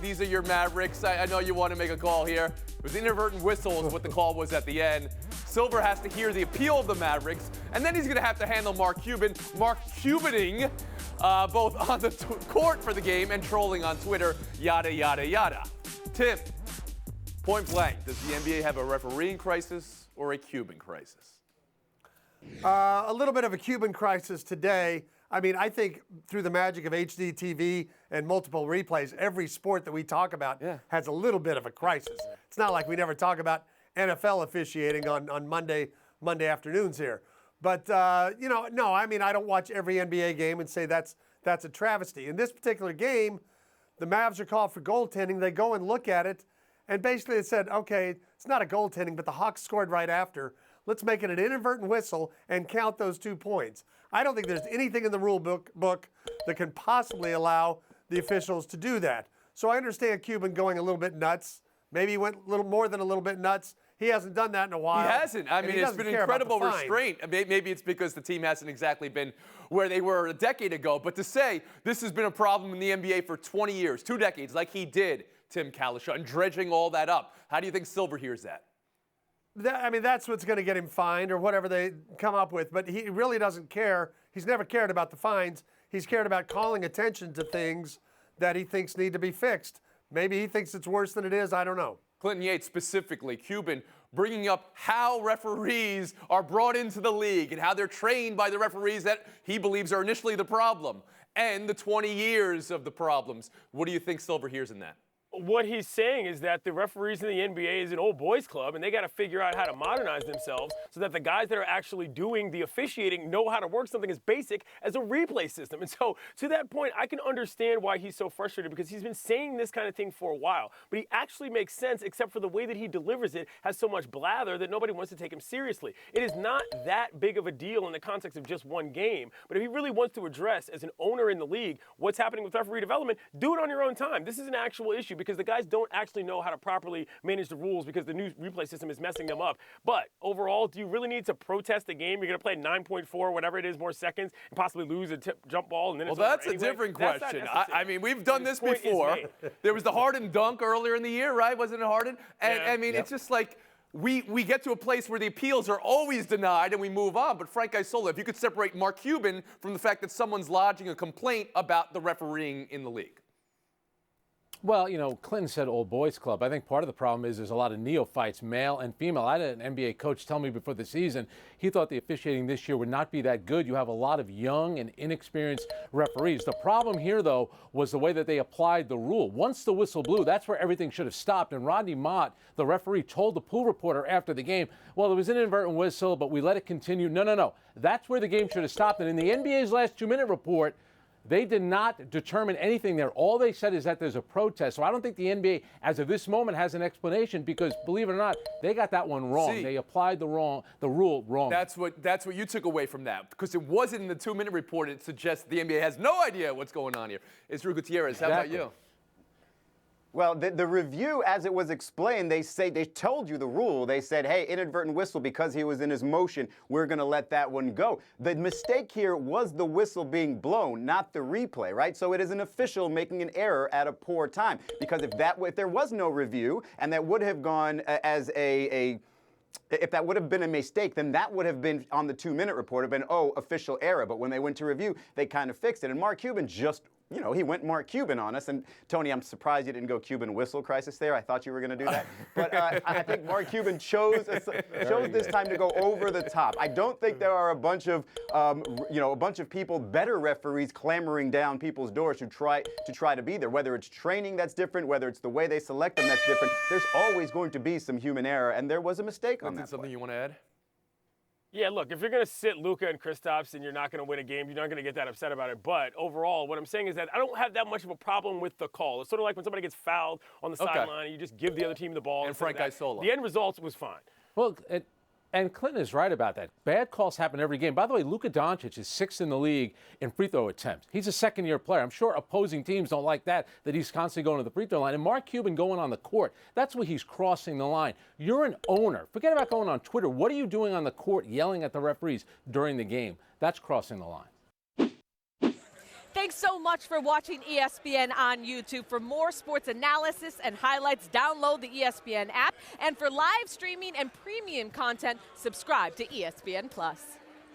These are your Mavericks. I know you want to make a call here. It was inadvertent whistle is what the call was at the end. Silver has to hear the appeal of the Mavericks, and then he's going to have to handle Mark Cuban. Mark Cubaning both on the court for the game and trolling on Twitter, yada, yada, yada. Tim, point blank, does the NBA have a refereeing crisis or a Cuban crisis? A little bit of a Cuban crisis today. I mean, I think through the magic of HD TV and multiple replays, every sport that we talk about has a little bit of a crisis. It's not like we never talk about NFL officiating on Monday afternoons here. But, no, I mean, I don't watch every NBA game and say that's a travesty. In this particular game, the Mavs are called for goaltending. They go and look at it, and basically it said, okay, it's not a goaltending, but the Hawks scored right after. Let's make it an inadvertent whistle and count those 2 points. I don't think there's anything in the rule book that can possibly allow the officials to do that. So I understand Cuban going a little bit nuts. Maybe he went a little more than a little bit nuts. He hasn't done that in a while. He hasn't. I mean, it's been incredible restraint. Maybe it's because the team hasn't exactly been where they were a decade ago. But to say this has been a problem in the NBA for 20 years, 2 decades, like he did, Tim Kalisha, and dredging all that up, how do you think Silver hears that? I mean, that's what's going to get him fined or whatever they come up with. But he really doesn't care. He's never cared about the fines. He's cared about calling attention to things that he thinks need to be fixed. Maybe he thinks it's worse than it is. I don't know. Clinton Yates specifically, Cuban, bringing up how referees are brought into the league and how they're trained by the referees that he believes are initially the problem and the 20 years of the problems. What do you think Silver hears in that? What he's saying is that the referees in the NBA is an old boys club, and they got to figure out how to modernize themselves so that the guys that are actually doing the officiating know how to work something as basic as a replay system. And so, to that point, I can understand why he's so frustrated, because he's been saying this kind of thing for a while. But he actually makes sense, except for the way that he delivers it has so much blather that nobody wants to take him seriously. It is not that big of a deal in the context of just one game. But if he really wants to address, as an owner in the league, what's happening with referee development, do it on your own time. This is an actual issue, because the guys don't actually know how to properly manage the rules because the new replay system is messing them up. But overall, do you really need to protest the game? You're going to play 9.4, whatever it is, more seconds, and possibly lose a jump ball, and then it's over that's anyway? A different question. I mean, we've done this before. There was the Harden dunk earlier in the year, right? Wasn't it Harden? And I mean, it's just like we get to a place where the appeals are always denied and we move on. But Frank Isola, if you could separate Mark Cuban from the fact that someone's lodging a complaint about the refereeing in the league. Well, Clinton said old boys club. I think part of the problem is there's a lot of neophytes, male and female. I had an NBA coach tell me before the season he thought the officiating this year would not be that good. You have a lot of young and inexperienced referees. The problem here, though, was the way that they applied the rule. Once the whistle blew, that's where everything should have stopped. And Rodney Mott, the referee, told the pool reporter after the game, well, it was an inadvertent whistle, but we let it continue. No. That's where the game should have stopped. And in the NBA's last 2-minute report, they did not determine anything there. All they said is that there's a protest. So I don't think the NBA, as of this moment, has an explanation because, believe it or not, they got that one wrong. They applied the rule wrong. That's what you took away from that, because it wasn't in the 2-minute report. It suggests the NBA has no idea what's going on here. Israel Gutierrez, how about you? Well, the review, as it was explained, they told you the rule. They said, hey, inadvertent whistle because he was in his motion. We're going to let that one go. The mistake here was the whistle being blown, not the replay, right? So it is an official making an error at a poor time. Because if there was no review and that would have gone as if that would have been a mistake, then that would have been on the 2-minute report, have been, official error. But when they went to review, they kind of fixed it. And Mark Cuban just, he went Mark Cuban on us. And Tony, I'm surprised you didn't go Cuban whistle crisis there. I thought you were going to do that. But I think Mark Cuban chose this time to go over the top. I don't think there are a bunch of people, better referees, clamoring down people's doors to try to be there. Whether it's training that's different, whether it's the way they select them that's different, there's always going to be some human error, and there was a mistake on that. Something you want to add? Yeah, look, if you're going to sit Luka and Kristaps and you're not going to win a game, you're not going to get that upset about it. But overall, what I'm saying is that I don't have that much of a problem with the call. It's sort of like when somebody gets fouled on the sideline and you just give the other team the ball. And Frank Isola. The end result was fine. Well, and Clinton is right about that. Bad calls happen every game. By the way, Luka Doncic is 6th in the league in free throw attempts. He's a second-year player. I'm sure opposing teams don't like that he's constantly going to the free throw line. And Mark Cuban going on the court, that's where he's crossing the line. You're an owner. Forget about going on Twitter. What are you doing on the court yelling at the referees during the game? That's crossing the line. Thanks so much for watching ESPN on YouTube. For more sports analysis and highlights, download the ESPN app. And for live streaming and premium content, subscribe to ESPN Plus.